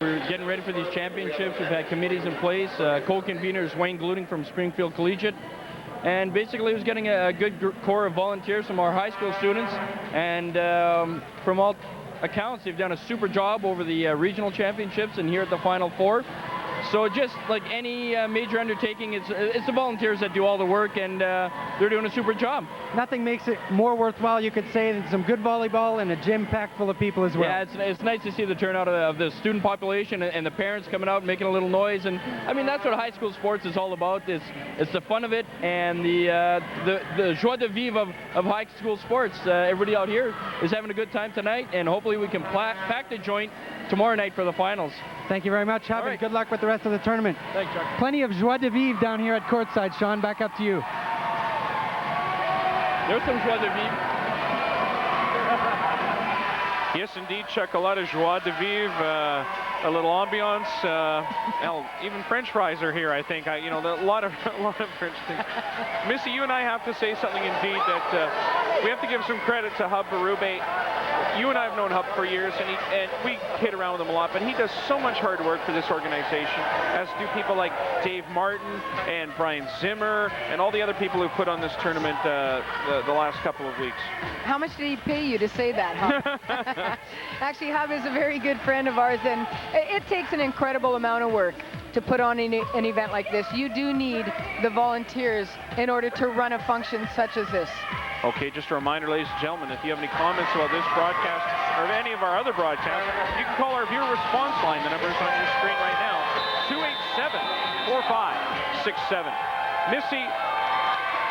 we're getting ready for these championships. We've had committees in place. Co-convener is Wayne Gluting from Springfield Collegiate. And basically, it was getting a good core of volunteers from our high school students. And from all accounts, they've done a super job over the regional championships and here at the Final Four. So just like any major undertaking, it's the volunteers that do all the work, and they're doing a super job. Nothing makes it more worthwhile, you could say, than some good volleyball and a gym packed full of people as well. Yeah, it's nice to see the turnout of the student population and the parents coming out and making a little noise. And I mean, that's what high school sports is all about. It's the fun of it and the joie de vivre of high school sports. Everybody out here is having a good time tonight, and hopefully we can pack the joint tomorrow night for the finals. Thank you very much, Hub, and good luck with the rest of the tournament. Thanks, Chuck. Plenty of joie de vivre down here at courtside. Sean, back up to you. There's some joie de vivre. Yes, indeed, Chuck, a lot of joie de vivre, a little ambiance. Even French fries are here, I think. A lot of French things. Missy, you and I have to say something indeed that we have to give some credit to Hub Berube. You and I have known Hub for years, and we kid around with him a lot, but he does so much hard work for this organization, as do people like Dave Martin and Brian Zimmer and all the other people who put on this tournament the last couple of weeks. How much did he pay you to say that, Hub? Actually, Hub is a very good friend of ours, and it takes an incredible amount of work to put on an event like this. You do need the volunteers in order to run a function such as this. Okay, just a reminder, ladies and gentlemen, if you have any comments about this broadcast or any of our other broadcasts, you can call our viewer response line. The number is on your screen right now, 287-4567. Missy,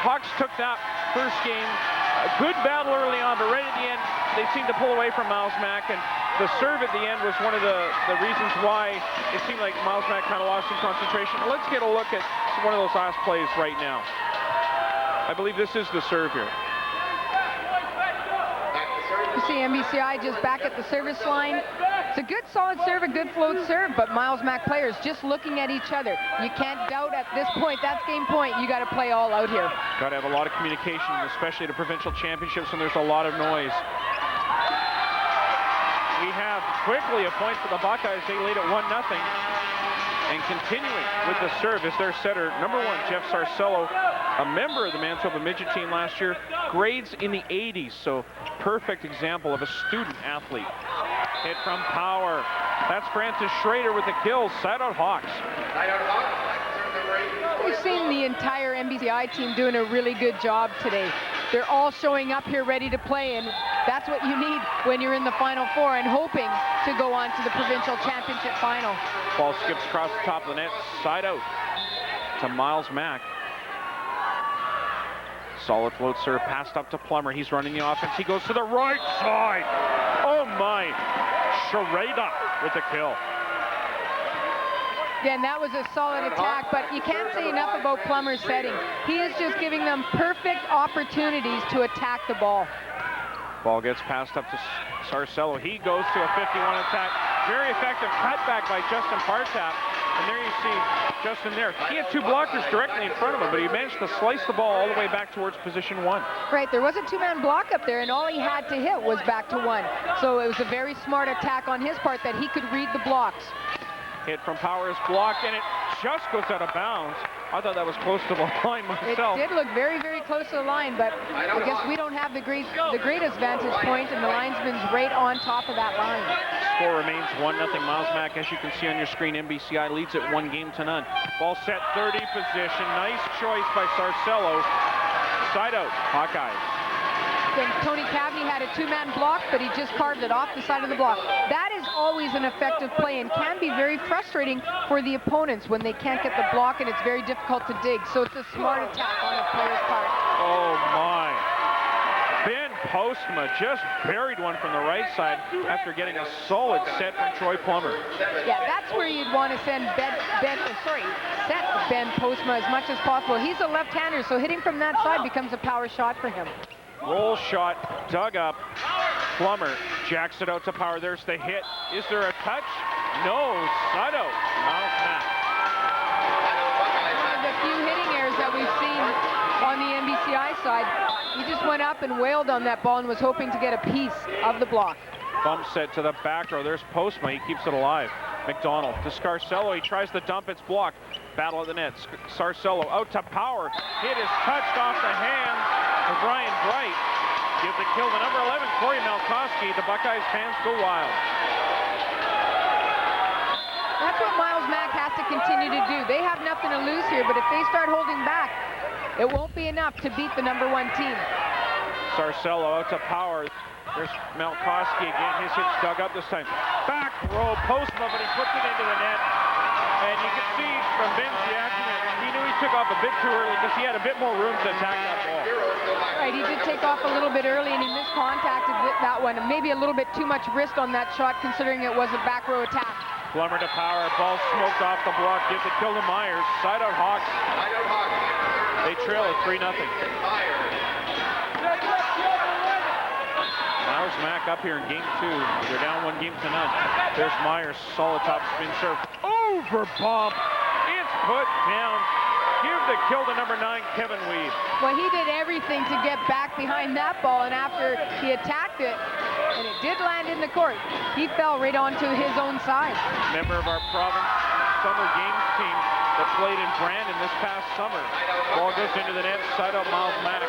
Hawks took that first game. A good battle early on, but right at the end, they seemed to pull away from Miles Mack, and the serve at the end was one of the reasons why it seemed like Miles Mack kind of lost some concentration. Let's get a look at one of those last plays right now. I believe this is the serve here. You see MBCI just back at the service line. It's a good solid serve, a good float serve, but Miles Mack players just looking at each other. You can't doubt at this point, that's game point. You got to play all out here. Got to have a lot of communication, especially at a provincial championships when there's a lot of noise. We have quickly a point for the Buckeyes. They lead at 1-0. And continuing with the serve is their setter, number 1, Jeff Sarcello, a member of the Manitoba Midget team last year, grades in the 80s, so perfect example of a student athlete. Hit from power. That's Francis Schrader with the kill. Side out Hawks. We've seen the entire MBCI team doing a really good job today. They're all showing up here ready to play, and that's what you need when you're in the Final Four and hoping to go on to the provincial championship final. Ball skips across the top of the net, side out to Miles Mack. Solid float serve, passed up to Plummer. He's running the offense. He goes to the right side. Oh my! Schrader with the kill. Again, that was a solid attack, but you can't say enough about Plummer's setting. He is just giving them perfect opportunities to attack the ball. Ball gets passed up to Sarcello. He goes to a 51 attack. Very effective cutback by Justin Partap. And there you see Justin there. He had 2 blockers directly in front of him, but he managed to slice the ball all the way back towards position 1. Right, there was a 2-man block up there, and all he had to hit was back to 1. So it was a very smart attack on his part that he could read the blocks. Hit from power is blocked, and it just goes out of bounds. I thought that was close to the line myself. It did look very, very close to the line, but I guess we don't have the greatest vantage point, and the linesman's right on top of that line. Score remains 1-0 Miles Mack. As you can see on your screen, MBCI leads it 1-0. Ball set 30 position. Nice choice by Sarcello. Side out, Hawkeyes. Then Tony Cavney had a 2-man block, but he just carved it off the side of the block. That is always an effective play and can be very frustrating for the opponents when they can't get the block and it's very difficult to dig. So it's a smart attack on a player's part. Oh my. Ben Postma just buried one from the right side after getting a solid set from Troy Plummer. Yeah, that's where you'd want to send set Ben Postma as much as possible. He's a left-hander, so hitting from that side becomes a power shot for him. Roll shot, dug up. Plummer jacks it out to power. There's the hit. Is there a touch? No. Side out. Miles Mack. One of the few hitting errors that we've seen on the MBCI side. He just went up and wailed on that ball and was hoping to get a piece of the block. Bump set to the back row. There's Postma. He keeps it alive. McDonald to Scarcello. He tries to dump. It's blocked. Battle at the net. Scarcello out to Power. Hit is touched off the hand of Ryan Bright. Gives the kill to number 11, Corey Malkowski. The Buckeyes fans go wild. That's what Miles Mack has to continue to do. They have nothing to lose here, but if they start holding back, it won't be enough to beat the number 1 team. Scarcello out to Power. There's Malkowski again. His hit's dug up this time. Back row, Postma, but he puts it into the net. And you can see from Ben's reaction, he knew he took off a bit too early because he had a bit more room to attack that ball. Right, he did take off a little bit early and he miscontacted with that one. And maybe a little bit too much wrist on that shot considering it was a back row attack. Plummer to Power, ball smoked off the block, gives the kill to Myers. Side out Hawks. They trail at 3-0. Miles Mack up here in game 2. They're down 1 game to none. There's Myers, solid top spin serve. Over bump. It's put down. Give the kill to number 9, Kevin Weed. Well, he did everything to get back behind that ball, and after he attacked it, and it did land in the court, he fell right onto his own side. Member of our province summer games team that played in Brandon this past summer. Ball goes into the net, side out Miles Mack.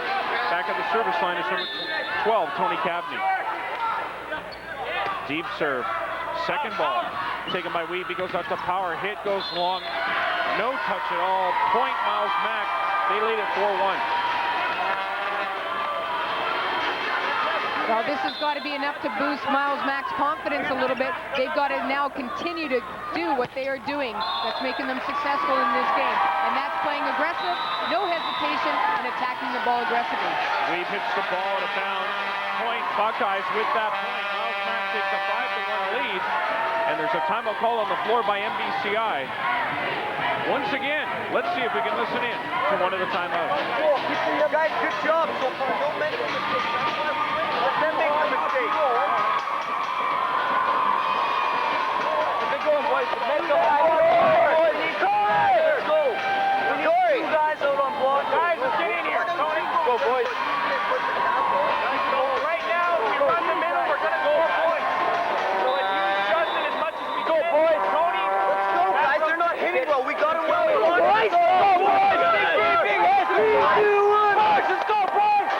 Back at the service line is number 12, Tony Cavney. Deep serve. Second ball taken by Weeb. He goes out to Power. Hit goes long. No touch at all. Point Miles Mack. They lead at 4-1. Well, this has got to be enough to boost Miles Mack's confidence a little bit. They've got to now continue to do what they are doing that's making them successful in this game. And that's playing aggressive, no hesitation, and attacking the ball aggressively. Weeb hits the ball out of bounds. Point Buckeyes with that point. Miles Mack takes a 5-1 lead. And there's a timeout call on the floor by MBCI. Once again, let's see if we can listen in to one of the timeouts. Guys, good job so far. Don't make a mistake. Let them make the mistake. Keep going, boys. Let's go. Let's go. We need 2 guys out on block. Guys, let's get in here. Tony, go, boys. Right now, if we run the middle, we're going to go for points. So let's use Justin as much as we can. Go, boys. Tony, let's go, guys. They're not hitting well. We got them well. Let's go, boys. Big hit. 3, 2, 1. Let's go, boys.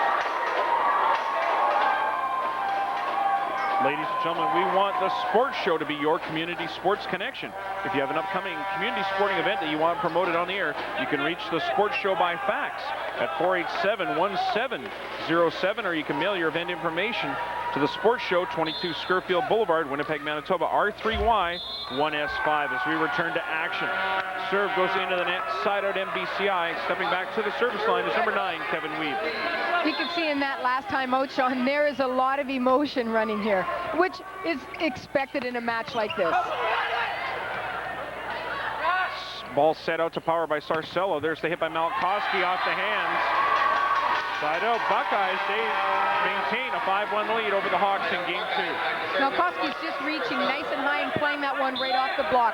Ladies and gentlemen, we want the sports show to be your community sports connection. If you have an upcoming community sporting event that you want promoted on the air, you can reach the sports show by fax at 487-1707, or you can mail your event information to the Sports Show, 22 Skurfield Boulevard, Winnipeg, Manitoba, R3Y 1S5. As we return to action, serve goes into the net, side out MBCI. Stepping back to the service line is number 9, Kevin Weeb. You can see in that last time out, Sean, there is a lot of emotion running here, which is expected in a match like this. Ball set out to Power by Scarcello. There's the hit by Malkowski off the hands. Side out Buckeyes. They maintain a 5-1 lead over the Hawks in game 2. Malkowski's just reaching nice and high and playing that one right off the block.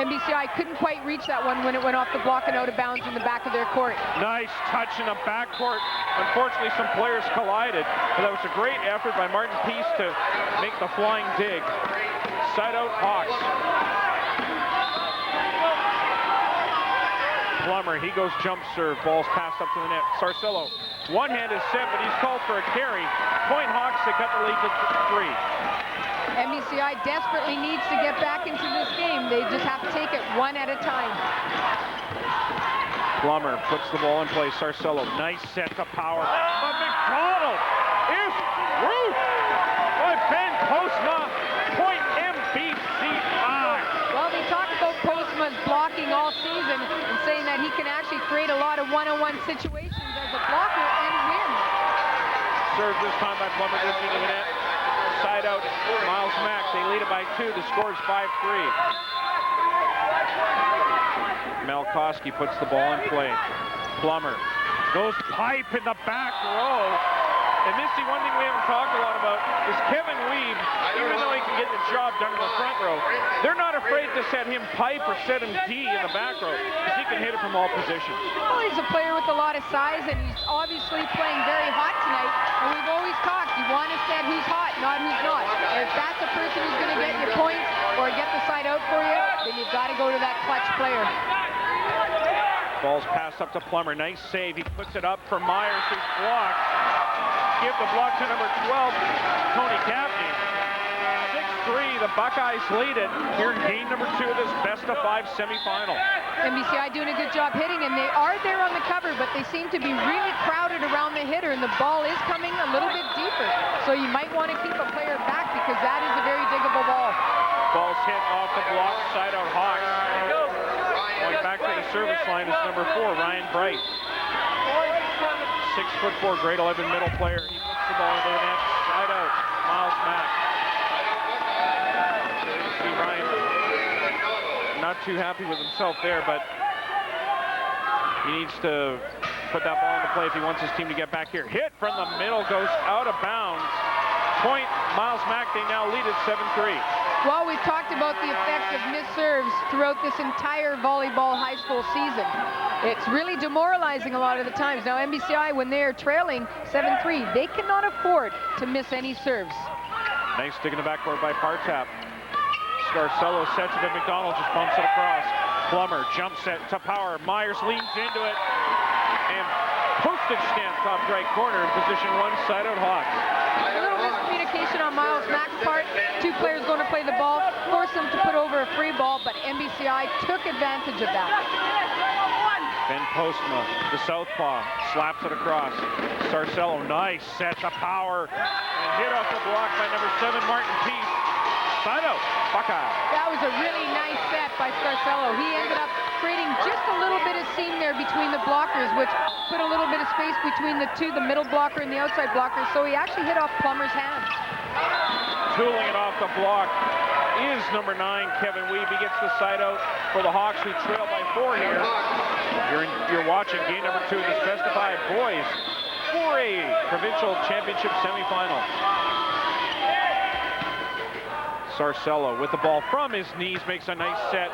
MBCI couldn't quite reach that one when it went off the block and out of bounds in the back of their court. Nice touch in the backcourt. Unfortunately, some players collided, but that was a great effort by Martin Peace to make the flying dig. Side out Hawks. Plummer, he goes jump serve. Ball's passed up to the net. Scarcello, one hand is set, but he's called for a carry. Point Hawks to cut the lead to 3. MBCI desperately needs to get back into this game. They just have to take it one at a time. Plummer puts the ball in play. Scarcello, nice set to Power. But McDonald is through by Ben Postma. Point MBCI. Well, they talk about Postma's blocking all season and saying that he can actually create a lot of one-on-one situations as a blocker and win. Served this time by Plummer, goes into the net. Side out, Miles Mack. They lead it by 2. The score is 5-3. Malkowski puts the ball in play. Plummer goes pipe in the back row. And Misty, one thing we haven't talked a lot about is Kevin Weeb, even though he can get the job done in the front row, they're not afraid to set him pipe or set him D in the back row, because he can hit it from all positions. Well, he's a player with a lot of size, and he's obviously playing very hot tonight. And we've always talked, you want to set who's hot, not who's not. And if that's the person who's going to get your points or get the side out, out for you, then you've got to go to that clutch player. Ball's passed up to Plummer. Nice save. He puts it up for Myers, who's blocked. Give the block to number 12, Tony Gaffney. 6-3, the Buckeyes lead it here in game number 2 of this best-of-5 semifinal. MBCI doing a good job hitting, and they are there on the cover, but they seem to be really crowded around the hitter, and the ball is coming a little bit deeper. So you might want to keep a player back because that is a very diggable ball. Ball's hit off the block, side out Hawks. Going back to the service line is number 4, Ryan Bright. 6'4", grade 11 middle player. He puts the ball into the net, side out, Miles Mack. So you see Ryan not too happy with himself there, but he needs to put that ball into play if he wants his team to get back here. Hit from the middle, goes out of bounds. Point, Miles Mack, they now lead at 7-3. Well, we've talked about the effects of missed serves throughout this entire volleyball high school season. It's really demoralizing a lot of the times. Now, MBCI, when they're trailing 7-3, they cannot afford to miss any serves. Nice stick in the backboard by Partap. Scarcello sets it to McDonald, just bumps it across. Plummer jump set to Power. Myers leans into it. And postage stamp top right corner in position 1, side out Hawks. A little miscommunication on Miles Mack's part. 2 players going to play the ball, force them to put over a free ball, but MBCI took advantage of that. Ben Postma, the southpaw, slaps it across. Scarcello, nice set to Power. And hit off the block by number 7, Martin Peace. Side out, Buckeye. That was a really nice set by Scarcello. He ended up creating just a little bit of seam there between the blockers, which put a little bit of space between the 2, the middle blocker and the outside blocker, so he actually hit off Plummer's hands. Tooling it off the block is number 9, Kevin Weeb. He gets the side out for the Hawks, who trail by 4 here. You're watching game number 2 of this best-of-5 boys 4A provincial championship semifinal. Scarcello with the ball from his knees makes a nice set.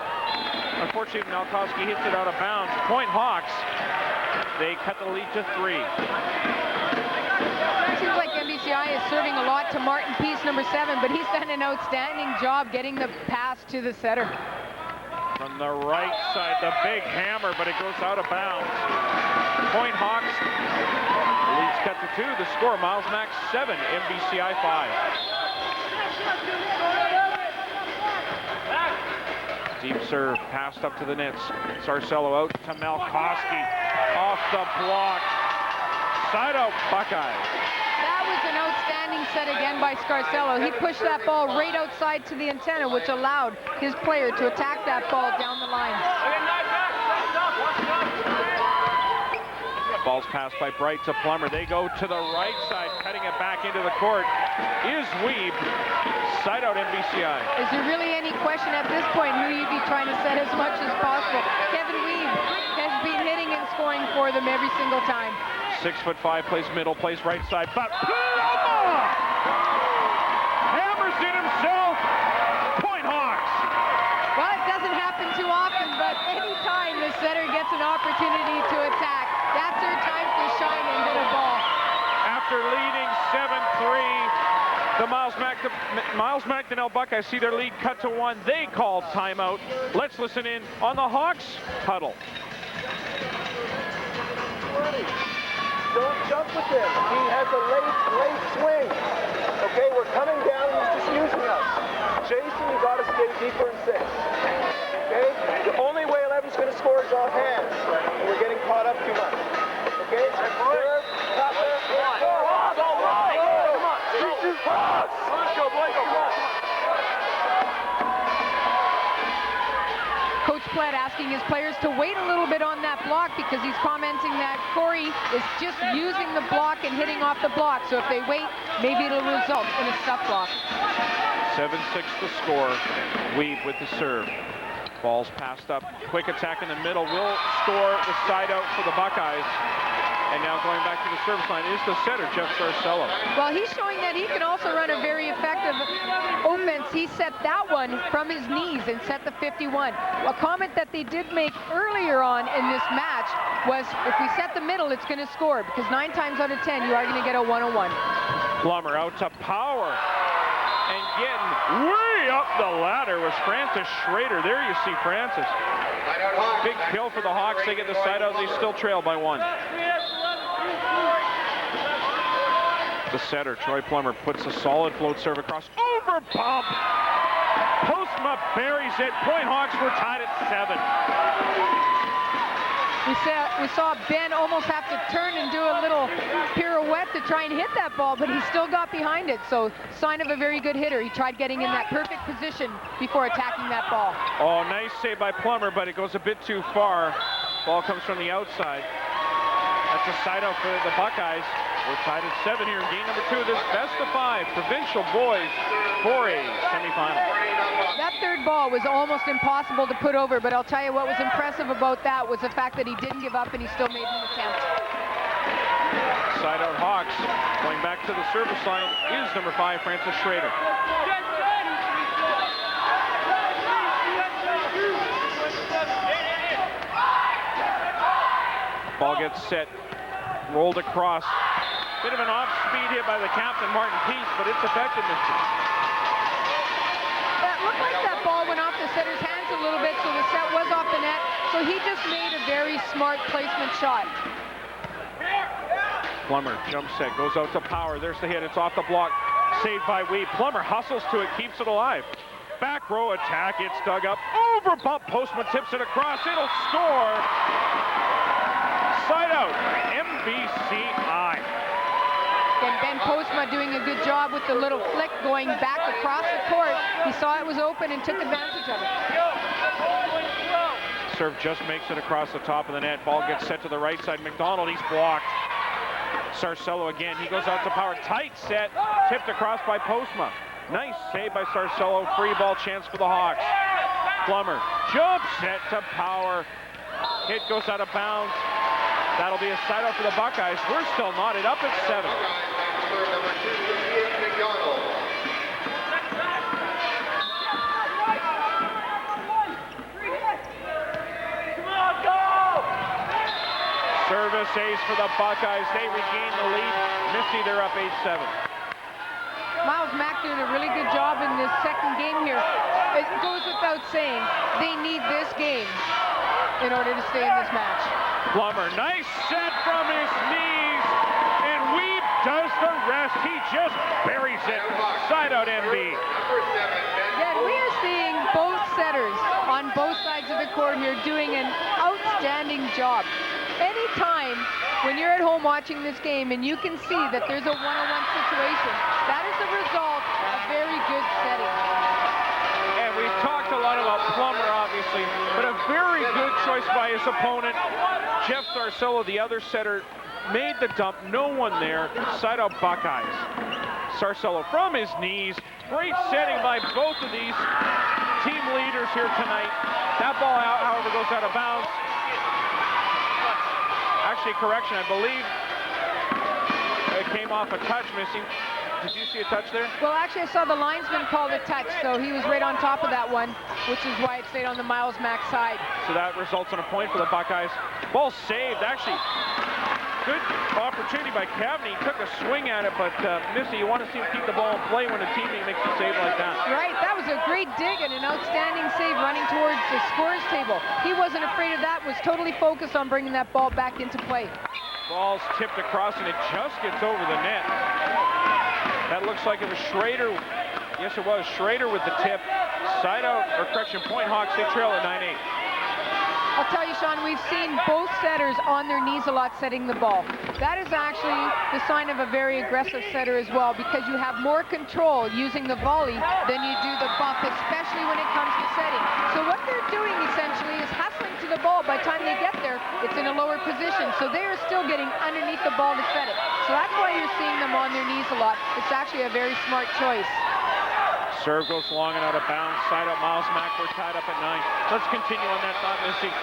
Unfortunately, Malkowski hits it out of bounds. Point Hawks. They cut the lead to 3. Seems like MBCI is serving a lot to Martin Peace, number 7, but he's done an outstanding job getting the pass to the setter. From the right side, the big hammer, but it goes out of bounds. Point Hawks. Leads cut to 2. The score, Miles Mack 7, MBCI 5. Deep serve, passed up to the nets. Scarcello out to Malkowski. Off the block. Side out, Buckeyes. That was an outstanding set again by Scarcello. He pushed that ball right outside to the antenna, which allowed his player to attack that ball down the line. Ball's passed by Bright to Plummer. They go to the right side, cutting it back into the court is Weeb. Side out MBCI. Is there really any question at this point who you'd be trying to set as much as possible? Kevin Weeb has been hitting and scoring for them every single time. 6'5", plays middle, plays right side, but Plummer hammers it himself. Point Hawks. Well, it doesn't happen too often, but anytime the setter gets an opportunity to attack, that's their time to shine and hit a ball. After leading 7-3, the Miles McDonnell Buckeyes see their lead cut to 1. They called timeout. Let's listen in on the Hawks huddle. Don't jump with him. He has a late swing. Okay, we're coming down. He's just using us. Jason, you got to stay deeper in 6. Okay? The only way 11's going to score is off hands. And we're getting caught up too much. Okay? Serve, cover, all right. Come on. Let's go, boys. Coach Platt asking his players to wait a little bit on that block because he's commenting that Corey is just using the block and hitting off the block. So if they wait, maybe it'll result in a stuff block. 7-6 the score. Weeb with the serve. Ball's passed up. Quick attack in the middle. Will score the side out for the Buckeyes. And now going back to the service line is the setter, Jeff Scarcello. Well, he's showing that he can also run a very effective offense. He set that one from his knees and set the 51. A comment that they did make earlier on in this match was if we set the middle, it's going to score because 9 times out of 10, you are going to get a 1-on-1. Plummer out to Power and getting way up the ladder was Francis Schrader. There you see Francis. Big kill for the Hawks. They get the side out. They still trail by 1. The setter, Troy Plummer, puts a solid float serve across. Over bump. Postma buries it. Point Hawks were tied at 7. We saw Ben almost have to turn and do a little pirouette to try and hit that ball, but he still got behind it. So sign of a very good hitter. He tried getting in that perfect position before attacking that ball. Oh, nice save by Plummer, but it goes a bit too far. Ball comes from the outside. That's a side out for the Buckeyes. We're tied at 7 here in game number 2 of this best of 5 provincial boys 4A semifinal. That third ball was almost impossible to put over, but I'll tell you what was impressive about that was the fact that he didn't give up and he still made an attempt. Side out Hawks. Going back to the service line is number 5, Francis Schrader. Ball gets set, rolled across. Bit of an off-speed hit by the captain, Martin Peace, but it's effective. That looked like that ball went off the setter's hands a little bit, so the set was off the net. So he just made a very smart placement shot. Plummer, jump set, goes out to Power. There's the hit, it's off the block. Saved by Wee. Plummer hustles to it, keeps it alive. Back row attack, it's dug up. Over bump, Postman tips it across, it'll score. Side out, MBCI. And Ben Postma doing a good job with the little flick going back across the court. He saw it was open and took advantage of it. Serve just makes it across the top of the net. Ball gets set to the right side. McDonald, he's blocked. Sarcello again, he goes out to Power. Tight set, tipped across by Postma. Nice save by Sarcello. Free ball chance for the Hawks. Plummer, jump set to Power. Hit goes out of bounds. That'll be a side out for the Buckeyes. We're still knotted up at 7. Service ace for the Buckeyes. They regain the lead. Missy, they're up 8-7. Miles Mack doing a really good job in this second game here. It goes without saying, they need this game in order to stay in this match. Plummer, nice set from his knees, and Weeb does the rest. He just buries it. Side out NB. Yeah, we are seeing both setters on both sides of the court here doing an outstanding job. Anytime when you're at home watching this game and you can see that there's a one-on-one situation, that is the result of very good setting. And we've talked a lot about Plummer, obviously, but a very good choice by his opponent. Jeff Sarcello, the other setter, made the dump. No one there. Side out Buckeyes. Sarcello from his knees. Great setting by both of these team leaders here tonight. That ball, however, goes out of bounds. Actually, correction, I believe it came off a touch, Missy. Did you see a touch there? Well, actually, I saw the linesman call the touch, so he was right on top of that one, which is why it stayed on the Miles Mack side. So that results in a point for the Buckeyes. Ball saved, actually. Good opportunity by Cavney. He took a swing at it, but Missy, you want to see him keep the ball in play when a teammate makes a save like that. Right, that was a great dig and an outstanding save running towards the scores table. He wasn't afraid of that, was totally focused on bringing that ball back into play. Ball's tipped across and it just gets over the net. That looks like it was Schrader. Yes, it was Schrader with the tip. Side out, or correction, Point Hawks, they trail at 9-8. I'll tell you, Sean, we've seen both setters on their knees a lot setting the ball. That is actually the sign of a very aggressive setter as well, because you have more control using the volley than you do the bump, especially when it comes to setting. So what they're doing essentially is hustling to the ball. By the time they get there, it's in a lower position. So they are still getting underneath the ball to set it. So that's why you're seeing them on their knees a lot. It's actually a very smart choice. Serve goes long and out of bounds. Side up Miles Mack. We're tied up at 9. Let's continue on that thought, Missy.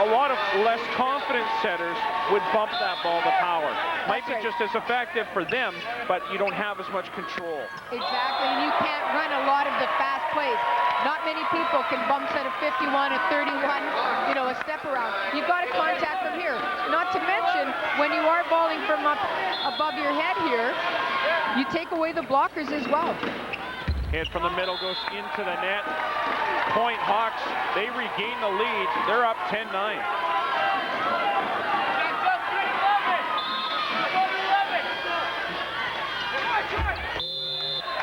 A lot of less confident setters would bump that ball to Power. Might be just as effective for them, but you don't have as much control. Exactly, and you can't run a lot of the fast plays. Not many people can bump set a 51, a 31, you know, a step around. You've got to contact them here. Not to mention, when you are balling from up above your head here, you take away the blockers as well. Hit from the middle goes into the net. Point Hawks, they regain the lead. They're up 10-9.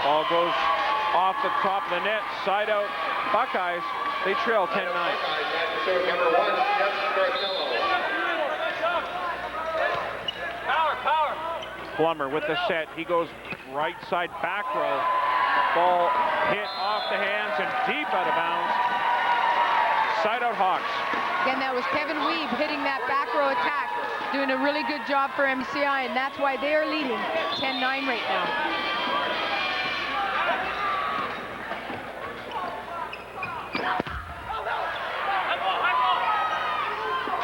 Ball goes off the top of the net, side out. Buckeyes, they trail 10-9. Plummer with the set. He goes right side back row. Ball hit off the hands and deep out of bounds. Side out Hawks. Again, that was Kevin Weeb hitting that back row attack, doing a really good job for MBCI, and that's why they are leading 10-9 right now.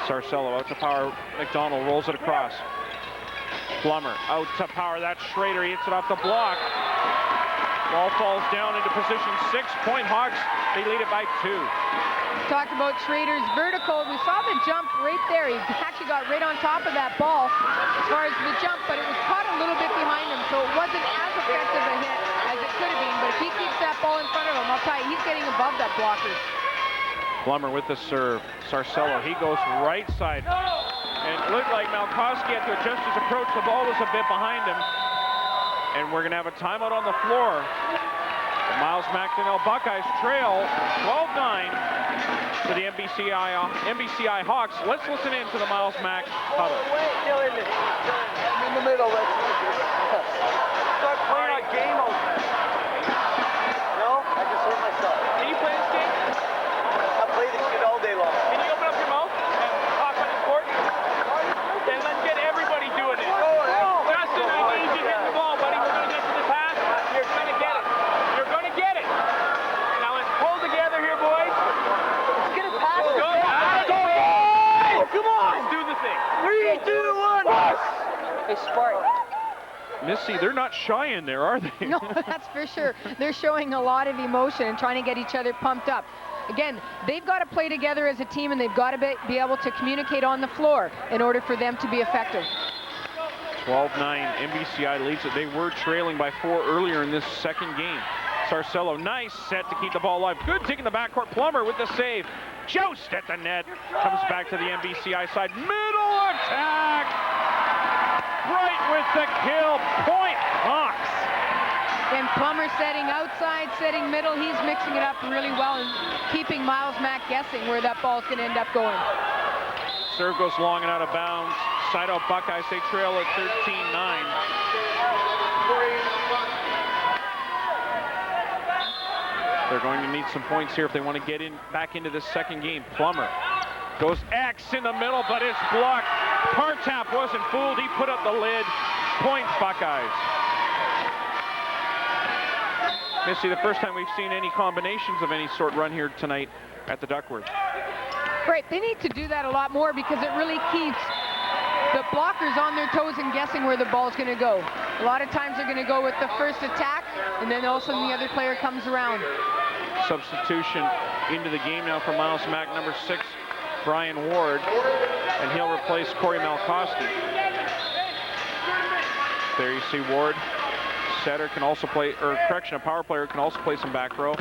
Sarcello out to Power. McDonald rolls it across. Plummer out to Power. That's Schrader. He hits it off the block. Ball falls down into position 6. Point Hawks, they lead it by 2. Talked about Schrader's vertical. We saw the jump right there. He actually got right on top of that ball as far as the jump, but it was caught a little bit behind him, so it wasn't as effective a hit as it could have been. But if he keeps that ball in front of him, I'll tell you, he's getting above that blocker. Plummer with the serve. Sarcello, he goes right side. And it looked like Malkowski had to adjust his approach. The ball was a bit behind him. And we're going to have a timeout on the floor. The Miles McDonnell Buckeyes trail 12-9 to the MBCI Hawks. Let's listen in to the Miles Mac huddle. Still in it. I'm in the middle. Let's start playing our game out there. No, I just hurt myself. Can you play this game? I play this shit all day long. Can you open up your mouth and talk on the court? Then let's get everybody doing it. Justin, I need you hitting the ball, buddy. We're going to get to the pass. You're going to get it. You're going to get it. Now let's pull together here, boys. Let's get a pass. Go. Go, boys! Come on! Let's do the thing. 3, 2, 1. Hey, Spark. Missy, they're not shy in there, are they? No, that's for sure. They're showing a lot of emotion and trying to get each other pumped up. Again, they've got to play together as a team, and they've got to be able to communicate on the floor in order for them to be effective. 12-9, MBCI leads it. They were trailing by 4 earlier in this second game. Sarcello, nice set to keep the ball alive. Good dig in the backcourt. Plummer with the save. Joust at the net. Comes back to the MBCI side. Middle attack. Right with the kill. Point Hawks. And Plummer setting outside, setting middle. He's mixing it up really well and keeping Miles Mack guessing where that ball's going to end up going. Serve goes long and out of bounds. Side out Buckeyes, they trail at 13-9. They're going to need some points here if they want to get back into this second game. Plummer goes X in the middle, but it's blocked. Partap wasn't fooled. He put up the lid. Points Buckeyes. Missy, the first time we've seen any combinations of any sort run here tonight at the Duckworth. Right, they need to do that a lot more because it really keeps the blockers on their toes and guessing where the ball's going to go. A lot of times they're going to go with the first attack, and then all of a sudden the other player comes around. Substitution into the game now for Miles Mack, number 6, Brian Ward, and he'll replace Corey Malkowski. There you see Ward. Setter can also play, or correction, a power player can also play some back row.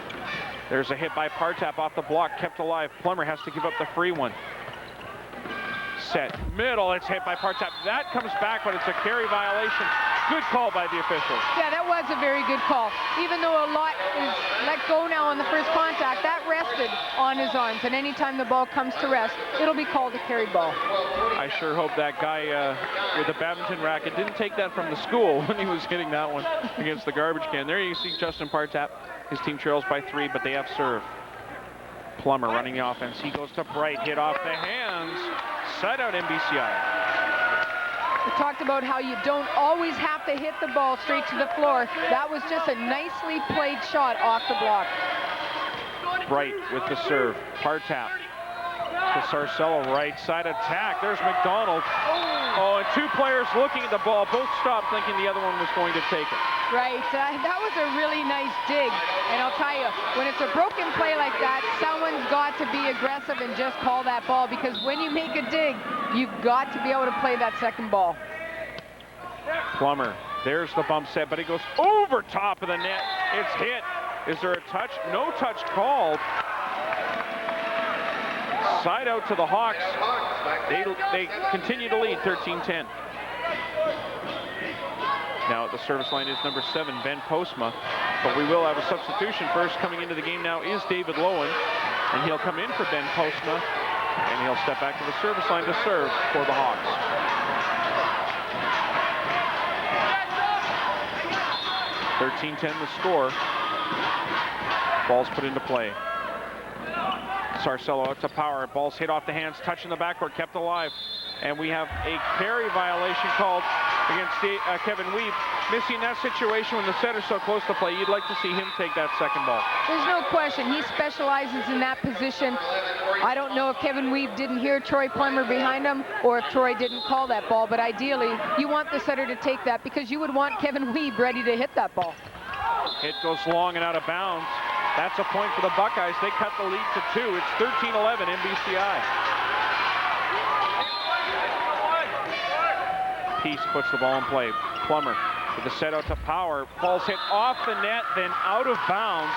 There's a hit by Partap off the block, kept alive. Plummer has to give up the free one. Set middle, it's hit by Partap. That comes back, but it's a carry violation. Good call by the officials. Yeah, that was a very good call. Even though a lot is let go now on the first contact, that rested on his arms. And anytime the ball comes to rest, it'll be called a carried ball. I sure hope that guy with the badminton racket didn't take that from the school when he was hitting that one against the garbage can. There you see Justin Partap. His team trails by 3, but they have serve. Plummer running the offense. He goes to Bright, hit off the hands. Side out MBCI. We talked about how you don't always have to hit the ball straight to the floor. That was just a nicely played shot off the block. Bright with the serve. Partap to Sarcello, right side attack. There's McDonald. Oh, and 2 players looking at the ball. Both stopped thinking the other one was going to take it. Right, that was a really nice dig. And I'll tell you, when it's a broken play like that, someone's got to be aggressive and just call that ball, because when you make a dig, you've got to be able to play that second ball. Plummer, there's the bump set, but it goes over top of the net. It's hit Is there a touch? No touch called. Side out to the Hawks. They continue to lead 13-10. Now at the service line is number 7, Ben Postma. But we will have a substitution first. Coming into the game now is David Lowen. And he'll come in for Ben Postma. And he'll step back to the service line to serve for the Hawks. 13-10 the score. Ball's put into play. Sarcello out to Power. Ball's hit off the hands, touch in the backcourt, kept alive. And we have a carry violation called against Kevin Weeb. Missing that situation when the setter's so close to play, you'd like to see him take that second ball. There's no question. He specializes in that position. I don't know if Kevin Weeb didn't hear Troy Plummer behind him or if Troy didn't call that ball, but ideally, you want the setter to take that because you would want Kevin Weeb ready to hit that ball. Hit goes long and out of bounds. That's a point for the Buckeyes. They cut the lead to 2. It's 13-11 MBCI. Peace puts the ball in play. Plummer with the set out to Power. Ball's hit off the net, then out of bounds.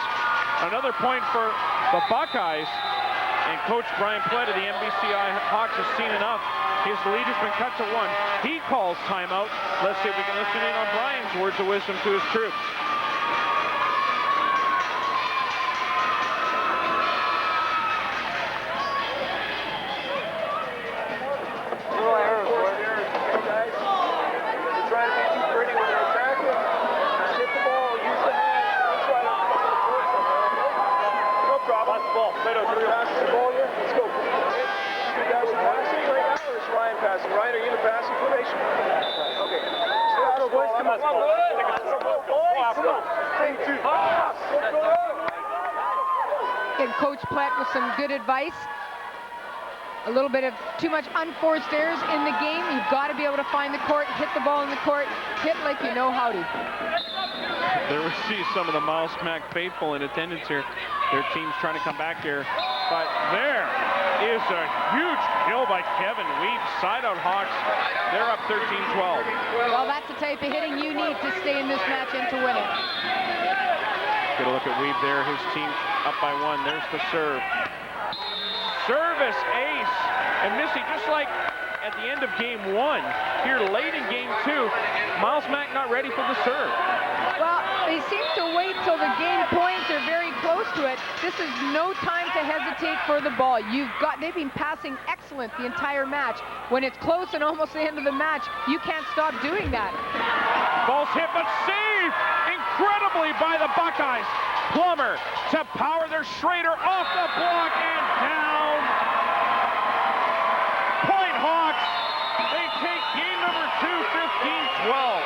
Another point for the Buckeyes. And Coach Brian Plett of the MBCI Hawks has seen enough. His lead has been cut to 1. He calls timeout. Let's see if we can listen in on Brian's words of wisdom to his troops. And Coach Plett with some good advice. A little bit of too much unforced errors in the game. You've got to be able to find the court, hit the ball in the court, hit like you know how to. There we see some of the Miles Smack faithful in attendance here. Their team's trying to come back here. But there is a huge kill by Kevin Weeb. Side out Hawks. They're up 13-12. Well, that's the type of hitting you need to stay in this match and to win it. Get a look at Weeb there. His team up by 1. There's the serve. Service ace. And Missy, just like at the end of game 1, here late in game 2, Miles Mack not ready for the serve. Well, they seem to wait till the game points are very close to it. This is no time to hesitate for the ball. They've been passing excellent the entire match. When it's close and almost the end of the match, you can't stop doing that. Ball's hit, but saved incredibly by the Buckeyes. Plummer to Power. There's Schrader off the block and down. Point Hawks. They take game number 2, 15-12.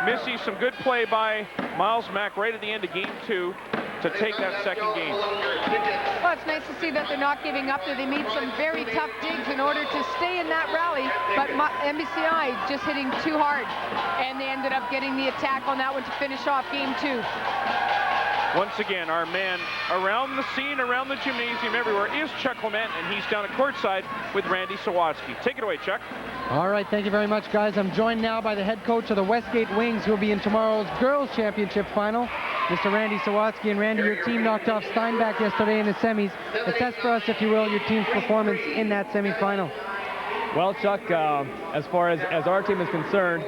Missy, some good play by Miles Mack right at the end of game 2 to take that second game. Well, it's nice to see that they're not giving up there. They made some very tough digs in order to stay in that rally, but MBCI just hitting too hard, and they ended up getting the attack on that one to finish off game 2. Once again, our man around the scene, around the gymnasium, everywhere, is Chuck Clement, and he's down at courtside with Randy Sawatsky. Take it away, Chuck. All right, thank you very much, guys. I'm joined now by the head coach of the Westgate Wings, who will be in tomorrow's Girls Championship Final, Mr. Randy Sawatsky. And Randy, your team knocked off Steinbach yesterday in the semis. Assess for us, if you will, your team's performance in that semifinal. Well, Chuck, as far as our team is concerned,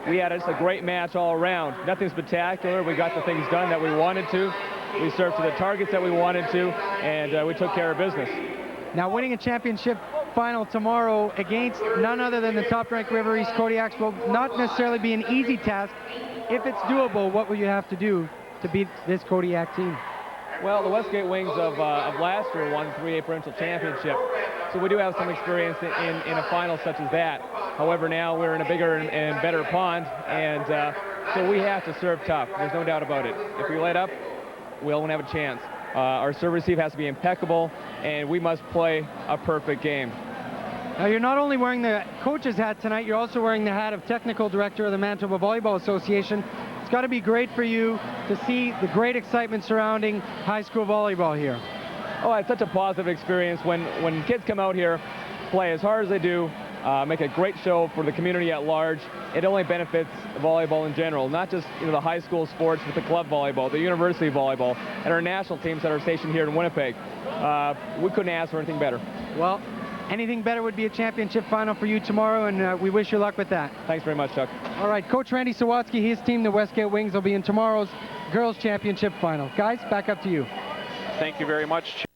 we had just a great match all around. Nothing spectacular. We got the things done that we wanted to. We served to the targets that we wanted to, and we took care of business. Now, winning a championship final tomorrow against none other than the top-ranked River East Kodiaks will not necessarily be an easy task. If it's doable, what will you have to do to beat this Kodiak team? Well, the Westgate Wings of last year won the 3A provincial championship, so we do have some experience in a final such as that. However, now we're in a bigger and better pond, and so we have to serve tough. There's no doubt about it. If we let up, we won't have a chance. Our serve receive has to be impeccable, and we must play a perfect game. Now, you're not only wearing the coach's hat tonight, you're also wearing the hat of Technical Director of the Manitoba Volleyball Association. It's got to be great for you to see the great excitement surrounding high school volleyball here. Oh, it's such a positive experience when kids come out here, play as hard as they do, make a great show for the community at large. It only benefits volleyball in general, not just the high school sports with the club volleyball, the university volleyball, and our national teams that are stationed here in Winnipeg. We couldn't ask for anything better. Well, anything better would be a championship final for you tomorrow, and we wish you luck with that. Thanks very much, Chuck. All right, Coach Randy Sawatsky, his team, the Westgate Wings, will be in tomorrow's girls championship final. Guys, back up to you. Thank you very much.